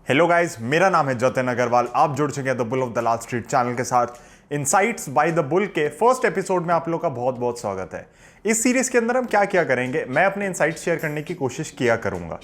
Hello guys, मेरा नाम है जतिन अग्रवाल। आप जुड़ चुके हैं the bull of the Lal street channel के साथ। इनसाइट्स बाय द बुल के फर्स्ट एपिसोड में आप लोग का बहुत बहुत स्वागत है। इस सीरीज के अंदर हम क्या क्या करेंगे, मैं अपने इनसाइट्स शेयर करने की कोशिश किया करूंगा।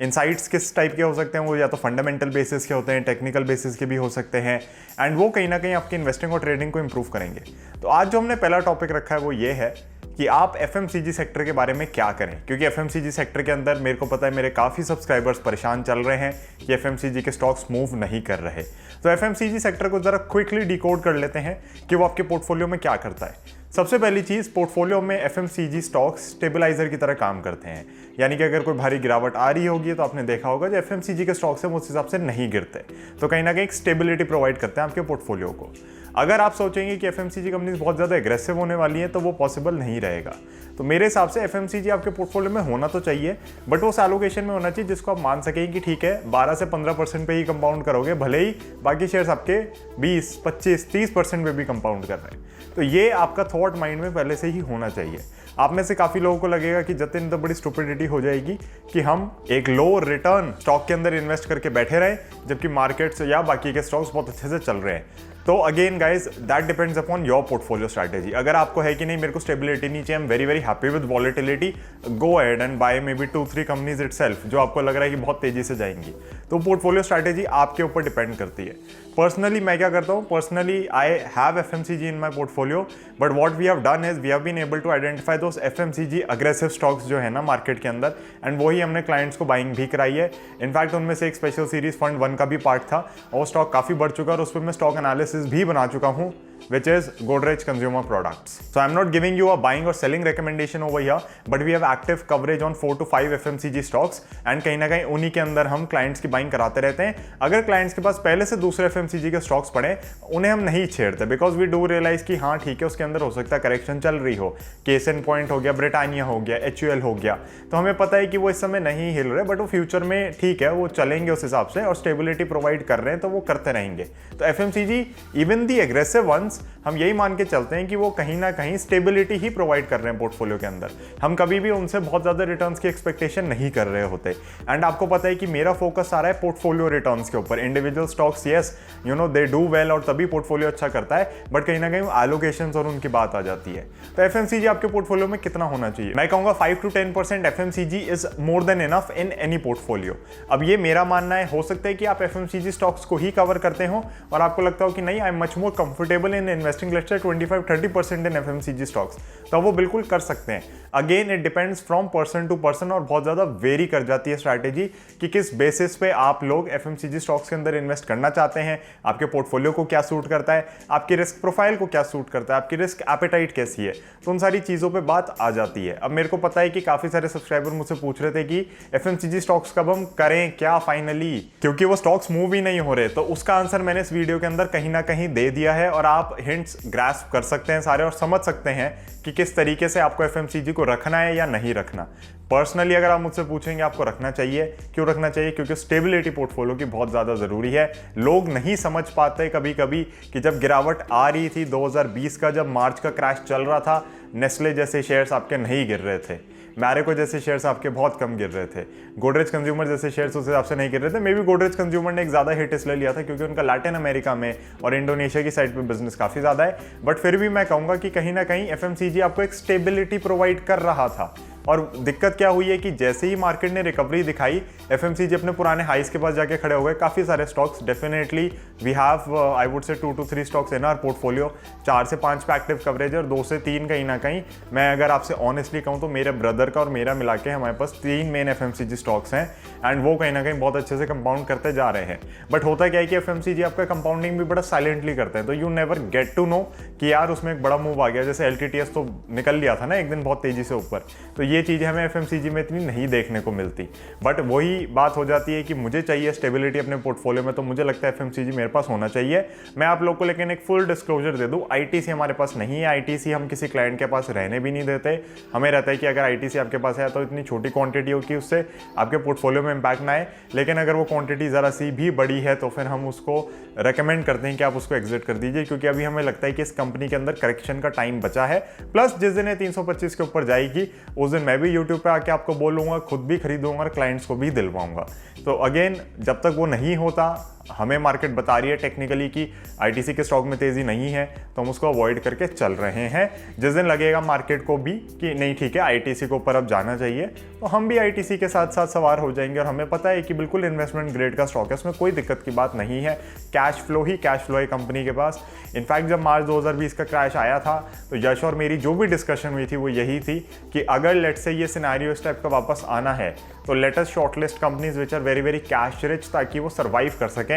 इनसाइट्स किस टाइप के हो सकते हैं, वो या तो फंडामेंटल बेसिस के होते हैं, टेक्निकल बेसिस के भी हो सकते हैं, एंड वो कहीं ना कहीं आपकी इन्वेस्टिंग और ट्रेडिंग को इंप्रूव करेंगे। तो आज जो हमने पहला टॉपिक रखा है वो ये है कि आप एफएमसीजी सेक्टर के बारे में क्या करें, क्योंकि एफएमसीजी सेक्टर के अंदर मेरे को पता है मेरे काफ़ी सब्सक्राइबर्स परेशान चल रहे हैं कि एफएमसीजी के स्टॉक्स मूव नहीं कर रहे। तो एफएमसीजी सेक्टर को ज़रा क्विकली डिकोड कर लेते हैं कि वो आपके पोर्टफोलियो में क्या करता है। सबसे पहली चीज़, पोर्टफोलियो में एफएमसीजी स्टॉक्स स्टेबलाइजर की तरह काम करते हैं, यानी कि अगर कोई भारी गिरावट आ रही होगी तो आपने देखा होगा जो एफएमसीजी के स्टॉक्स हैं वो उस हिसाब से नहीं गिरते, तो कहीं ना कहीं एक स्टेबिलिटी प्रोवाइड करते हैं आपके पोर्टफोलियो को। अगर आप सोचेंगे कि एफएमसीजी कंपनीज बहुत ज़्यादा एग्रेसिव होने वाली हैं तो वो पॉसिबल नहीं रहेगा। तो मेरे हिसाब से एफएमसीजी आपके पोर्टफोलियो में होना तो चाहिए, बट वो उस एलोकेशन में होना चाहिए जिसको आप मान सकें कि ठीक है 12 से 15% पे ही कंपाउंड करोगे, भले ही बाकी शेयर्स आपके 20, 25, 30% पे भी कंपाउंड कर रहे हैं। तो ये आपका थॉट माइंड में पहले से ही होना चाहिए। आप में से काफ़ी लोगों को लगेगा कि जतिन तो बड़ी स्टुपिडिटी हो जाएगी कि हम एक लो रिटर्न स्टॉक के अंदर इन्वेस्ट करके बैठे रहें जबकि मार्केट्स या बाकी के स्टॉक्स बहुत अच्छे से चल रहे हैं। तो again guys, that depends upon your portfolio strategy. अगर आपको है कि नहीं मेरे को स्टेबिलिटी नहीं चाहिए, I am very very happy with volatility, go ahead and buy maybe 2-3 companies itself जो आपको लग रहा है कि बहुत तेजी से जाएंगी। तो पोर्टफोलियो स्ट्रैटेजी आपके ऊपर डिपेंड करती है। पर्सनली मैं क्या करता हूँ, personally I have FMCG in my portfolio, but what we have done is we have been able to identify those FMCG aggressive stocks जो है ना मार्केट के अंदर, एंड वही हमने क्लाइंट्स को बाइंग भी कराई है। इनफैक्ट उनमें से एक स्पेशल सीरीज फंड 1 का भी पार्ट था और वो स्टॉक काफ़ी बढ़ चुका है और उस पर मैं स्टॉक एनालिसिस भी बना चुका हूँ, which is Godrej Consumer Products. So I'm not giving you a buying or selling recommendation over here, but we have active coverage on 4 to 5 FMCG stocks and कहीं ना कहीं उन्हीं के अंदर हम क्लाइंट्स की बाइंग कराते रहते हैं। अगर क्लाइंट्स के पास पहले से दूसरे FMCG के स्टॉक्स पड़े उन्हें हम नहीं छेड़ते, बिकॉज वी डू रियलाइज कि हाँ ठीक है उसके अंदर हो सकता है करेक्शन चल रही हो, केस एंड पॉइंट हो गया, ब्रिटानिया हो गया, HUL हो गया, तो हमें पता है कि वो इस समय नहीं हिल रहे, बट वो फ्यूचर में ठीक है वो चलेंगे उस हिसाब से और स्टेबिलिटी प्रोवाइड कर रहे हैं तो वो करते रहेंगे। तो FMCG even the aggressive ones हम यही मान के चलते हैं कि वो कहीं ना कहीं स्टेबिलिटी ही प्रोवाइड कर रहे हैं पोर्टफोलियो के अंदर। हम कभी भी उनसे बहुत ज़्यादा रिटर्न्स की एक्सपेक्टेशन नहीं कर रहे होते। एंड आपको पता है कि मेरा फोकस आ रहा है पोर्टफोलियो रिटर्न्स के ऊपर। Individual stocks yes you know they do well और तभी पोर्टफोलियो अच्छा करता है, बट कहीं ना कहीं एलोकेशंस और उनकी बात आ जाती है। तो एफएमसीजी आपके पोर्टफोलियो में कितना होना चाहिए? मैं कहूँगा 5 to 10% FMCG is more than enough in any portfolio. अब ये मेरा मानना है, हो सकता है कि आप एफएमसीजी स्टॉक्स को ही कवर करते हो और आपको लगता हो कि नहीं I am much more comfortable in investing let's say 25-30% in FMCG stocks, तो वो बिल्कुल कर सकते हैं। Again it depends from person to person और बहुत ज़्यादा वेरी कर जाती है स्ट्रैटेजी कि किस बेसिस पे आप लोग एफएमसीजी स्टॉक्स के अंदर इन्वेस्ट करना चाहते हैं, आपके पोर्टफोलियो को क्या सूट करता है, आपकी रिस्क प्रोफाइल को क्या सूट करता है, आपकी रिस्क एपेटाइट कैसी है, तो उन सारी चीज़ों पे बात आ जाती है। अब मेरे को पता है कि काफ़ी सारे सब्सक्राइबर मुझसे पूछ रहे थे कि एफएमसीजी स्टॉक्स कब हम करें क्या फाइनली, क्योंकि वो स्टॉक्स मूव ही नहीं हो रहे। तो उसका आंसर मैंने इस वीडियो के अंदर कहीं ना कहीं दे दिया है और आप हिंट्स ग्रास्प कर सकते हैं सारे और समझ सकते हैं कि किस तरीके से आपको एफएमसीजी को रखना है या नहीं रखना। पर्सनली अगर आप मुझसे पूछेंगे आपको रखना चाहिए, क्यों रखना चाहिए? क्योंकि स्टेबिलिटी पोर्टफोलियो की बहुत ज़्यादा ज़रूरी है। लोग नहीं समझ पाते कभी कभी कि जब गिरावट आ रही थी 2020 का, जब मार्च का क्रैश चल रहा था, नेस्ले जैसे शेयर्स आपके नहीं गिर रहे थे, मैरिको जैसे शेयर्स आपके बहुत कम गिर रहे थे, गोदरेज कंज्यूमर जैसे शेयर्स उस हिसाब से नहीं गिर रहे थे। मे बी गोदरेज कंज्यूमर ने एक ज़्यादा हिट इसलिए लिया था क्योंकि उनका लैटिन अमेरिका में और इंडोनेशिया की साइड पे बिजनेस काफ़ी ज़्यादा है, बट फिर भी मैं कहूँगा कि कहीं ना कहीं एफएमसीजी आपको एक स्टेबिलिटी प्रोवाइड कर रहा था। और दिक्कत क्या हुई है कि जैसे ही मार्केट ने रिकवरी दिखाई, एफएमसीजी अपने पुराने हाइस के पास जाके खड़े हो गए। काफ़ी सारे stocks, definitely we have I would say 2 to 3 stocks in our portfolio, 4 से 5 पे एक्टिव कवरेज और 2 से 3 कहीं ना कहीं, मैं अगर आपसे ऑनेस्टली कहूँ तो मेरे ब्रदर का और मेरा मिला के हमारे पास 3 मेन एफएमसीजी स्टॉक्स हैं एंड वो कहीं ना कहीं बहुत अच्छे से कंपाउंड करते जा रहे हैं। बट होता क्या है कि एफएमसीजी आपका कंपाउंडिंग भी बड़ा साइलेंटली करते हैं, तो you never get to know कि यार उसमें एक बड़ा मूव आ गया। जैसे LTTS तो निकल लिया था ना एक दिन बहुत तेजी से ऊपर, तो ये चीज़ें हमें एफएमसीजी में इतनी नहीं देखने को मिलती। बट वही बात हो जाती है कि मुझे चाहिए स्टेबिलिटी अपने पोर्टफोलियो में, तो मुझे लगता है एफएमसीजी मेरे पास होना चाहिए। मैं आप लोग को लेकिन एक फुल डिस्क्लोजर दे दूं, आईटीसी हमारे पास नहीं है। आईटीसी हम किसी क्लाइंट के पास रहने भी नहीं देते। हमें रहता है कि अगर आईटीसी आपके पास है तो इतनी छोटी क्वांटिटी हो कि उससे आपके पोर्टफोलियो में इंपैक्ट ना आए, लेकिन अगर वो क्वांटिटी ज़रा सी भी बड़ी है तो फिर हम उसको रेकमेंड करते हैं कि आप उसको एग्जिट कर दीजिए, क्योंकि अभी हमें लगता है कि इस कंपनी के अंदर करेक्शन का टाइम बचा है। प्लस जिस दिन 325 के ऊपर जाएगी उस दिन दिन मैं भी यूट्यूब पे आके आपको बोलूँगा, खुद भी खरीदूंगा और क्लाइंट्स को भी दिलवाऊंगा। तो अगेन, जब तक वो नहीं होता, हमें मार्केट बता रही है टेक्निकली कि आईटीसी के स्टॉक में तेज़ी नहीं है, तो हम उसको अवॉइड करके चल रहे हैं। जिस दिन लगेगा मार्केट को भी कि नहीं ठीक है, आईटीसी के ऊपर अब जाना चाहिए, तो हम भी आईटीसी के साथ साथ सवार हो जाएंगे। और हमें पता है कि बिल्कुल इन्वेस्टमेंट ग्रेड का स्टॉक है, उसमें कोई दिक्कत की बात नहीं है। कैश फ्लो है कंपनी के पास। इनफैक्ट जब मार्च 2020 का क्रैश आया था, तो यश और मेरी जो भी डिस्कशन हुई थी वो यही थी कि अगर लेट से ये सिनेरियो इस टाइप का वापस आना है, तो let us shortlist companies which are very very cash rich, ताकि वो सर्वाइव कर सकें।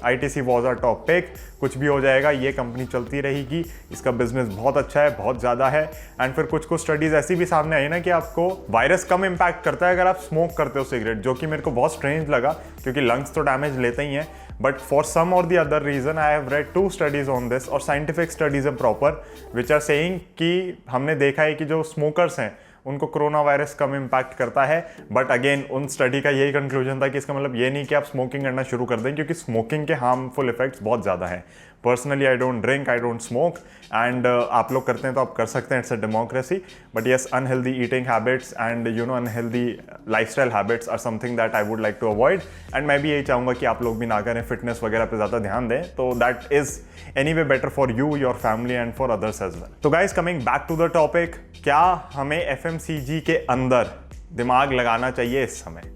ITC was a top pick. कुछ भी हो जाएगा, ये कंपनी चलती रहेगी, इसका बिजनेस बहुत अच्छा है, बहुत ज़्यादा है। एंड फिर कुछ स्टडीज ऐसी भी सामने आई ना कि आपको वायरस कम इम्पैक्ट करता है अगर आप स्मोक करते हो सिगरेट, जो कि मेरे को बहुत स्ट्रेंज लगा, क्योंकि लंग्स तो डैमेज लेते ही हैं। बट फॉर सम और the other reason I have read 2 studies on this, और साइंटिफिक स्टडीज है प्रॉपर, विच आर सेइंग कि हमने देखा है कि जो स्मोकर्स हैं उनको कोरोना वायरस कम इम्पैक्ट करता है। बट अगेन, उन स्टडी का यही कंक्लूजन था कि इसका मतलब ये नहीं कि आप स्मोकिंग करना शुरू कर दें, क्योंकि स्मोकिंग के हार्मफुल इफेक्ट्स बहुत ज़्यादा हैं। Personally I don't drink, I don't smoke, and आप लोग करते हैं तो आप कर सकते हैं, it's a democracy. But yes, unhealthy eating habits and unhealthy lifestyle habits are something that I would like to avoid. And मैं भी यही चाहूँगा कि आप लोग भी ना करें, फिटनेस वगैरह पे ज़्यादा ध्यान दें, तो that is anyway better for you, your family and for others as well. तो guys, coming back to the topic, क्या हमें एफएमसीजी के अंदर दिमाग लगाना चाहिए इस समय?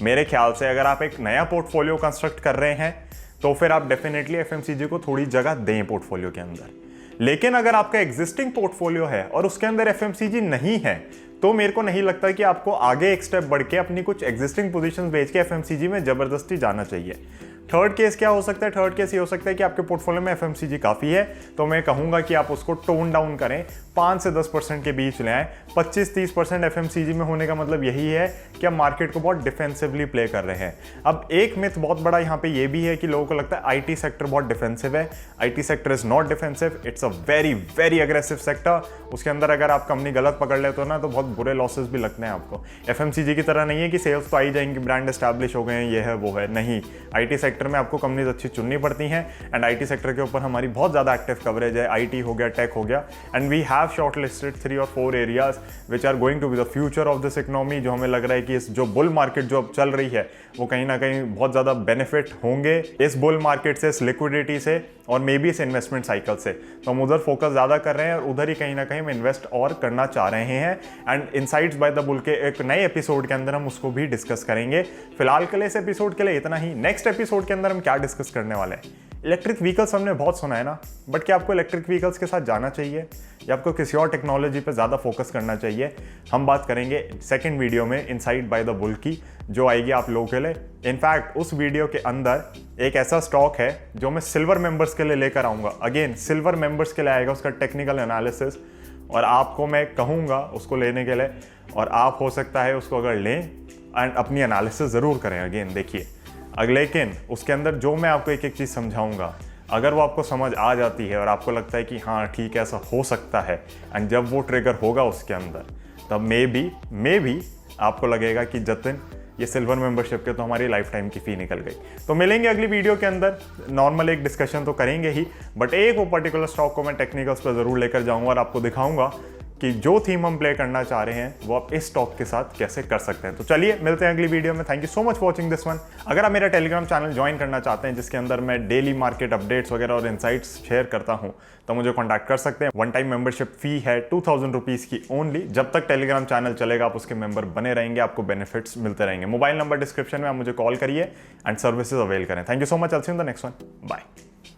मेरे ख्याल से अगर आप एक नया पोर्टफोलियो कंस्ट्रक्ट कर रहे हैं, तो फिर आप डेफिनेटली एफएमसीजी को थोड़ी जगह दें पोर्टफोलियो के अंदर। लेकिन अगर आपका एग्जिस्टिंग पोर्टफोलियो है और उसके अंदर एफएमसीजी नहीं है, तो मेरे को नहीं लगता कि आपको आगे एक स्टेप बढ़ के अपनी कुछ एग्जिस्टिंग पोजीशंस बेच के एफएमसीजी में जबरदस्ती जाना चाहिए। थर्ड केस क्या हो सकता है? थर्ड केस ये हो सकता है कि आपके पोर्टफोलियो में एफएमसीजी काफ़ी है, तो मैं कहूँगा कि आप उसको टोन डाउन करें, 5 से 10% के बीच ले आएँ। 25-30% एफएमसीजी में होने का मतलब यही है कि आप मार्केट को बहुत डिफेंसिवली प्ले कर रहे हैं। अब एक मिथ बहुत बड़ा यहाँ पे ये भी है कि लोगों को लगता है आईटी सेक्टर बहुत डिफेंसिव है। IT sector is not defensive, it's a very very aggressive sector. उसके अंदर अगर आप कंपनी गलत पकड़ लेते हो ना, तो बहुत बुरे लॉसेस भी लगते हैं आपको। एफएमसीजी की तरह नहीं है कि सेल्स तो आई जाएंगी, ब्रांड एस्टैब्लिश हो गए हैं, ये है वो है, नहीं। आईटी सेक्टर में आपको कंपनीज अच्छी चुननी पड़ती हैं, एंड आईटी सेक्टर के ऊपर हमारी बहुत ज़्यादा एक्टिव कवरेज है। आईटी हो गया, टेक हो गया, एंड वी हैव शॉर्टलिस्टेड 3 और 4 areas which are going to be the future of this economy, जो हमें लग रहा है कि इस जो बुल मार्केट जो अब चल रही है, वो कहीं ना कहीं बहुत ज़्यादा बेनिफिट होंगे इस बुल मार्केट से, इस लिक्विडिटी से, और मे बी इस इन्वेस्टमेंट साइकिल से। तो हम उधर फोकस ज़्यादा कर रहे हैं और उधर ही कहीं ना कहीं हम इन्वेस्ट और करना चाह रहे हैं। And insights by the bull के एक नए एपिसोड के अंदर हम उसको भी डिस्कस करेंगे। फिलहाल के लिए इस एपिसोड के लिए इतना ही। नेक्स्ट एपिसोड के अंदर हम क्या डिस्कस करने वाले हैं? इलेक्ट्रिक व्हीकल्स हमने बहुत सुना है ना, बट क्या आपको इलेक्ट्रिक व्हीकल्स के साथ जाना चाहिए या आपको किसी और टेक्नोलॉजी पे ज़्यादा फोकस करना चाहिए? हम बात करेंगे सेकंड वीडियो में इनसाइट बाय द बुल की, जो आएगी आप लोगों के लिए। इनफैक्ट उस वीडियो के अंदर एक ऐसा स्टॉक है जो मैं सिल्वर मेंबर्स के लिए लेकर आऊँगा। अगेन, सिल्वर मेंबर्स के लिए आएगा उसका टेक्निकल एनालिसिस, और आपको मैं कहूँगा उसको लेने के लिए, और आप हो सकता है उसको अगर लें एंड अपनी एनालिसिस ज़रूर करें। अगेन देखिए, लेकिन उसके अंदर जो मैं आपको एक एक चीज़ समझाऊंगा, अगर वो आपको समझ आ जाती है और आपको लगता है कि हाँ ठीक है, ऐसा हो सकता है, एंड जब वो ट्रिगर होगा उसके अंदर, तब मे बी आपको लगेगा कि जतिन, ये सिल्वर मेंबरशिप के तो हमारी लाइफ टाइम की फ़ी निकल गई। तो मिलेंगे अगली वीडियो के अंदर, नॉर्मल एक डिस्कशन तो करेंगे ही, बट एक वो पर्टिकुलर स्टॉक को मैं टेक्निकल्स पर ज़रूर लेकर जाऊँगा और आपको दिखाऊंगा कि जो थीम हम प्ले करना चाह रहे हैं वो आप इस स्टॉक के साथ कैसे कर सकते हैं। तो चलिए मिलते हैं अगली वीडियो में। Thank you so much for watching this one. अगर आप मेरा टेलीग्राम चैनल ज्वाइन करना चाहते हैं, जिसके अंदर मैं डेली मार्केट अपडेट्स वगैरह और इनसाइट्स शेयर करता हूं, तो मुझे कॉन्टैक्ट कर सकते हैं। वन टाइम मेंबरशिप फी है 2000 रुपीज़ की ओनली। जब तक टेलीग्राम चैनल चलेगा आप उसके मेंबर बने रहेंगे, आपको बेनिफिट्स मिलते रहेंगे। मोबाइल नंबर डिस्क्रिप्शन में, आप मुझे कॉल करिए एंड सर्विसेज अवेल करें। Thank you so much. I will see you in the next one. Bye.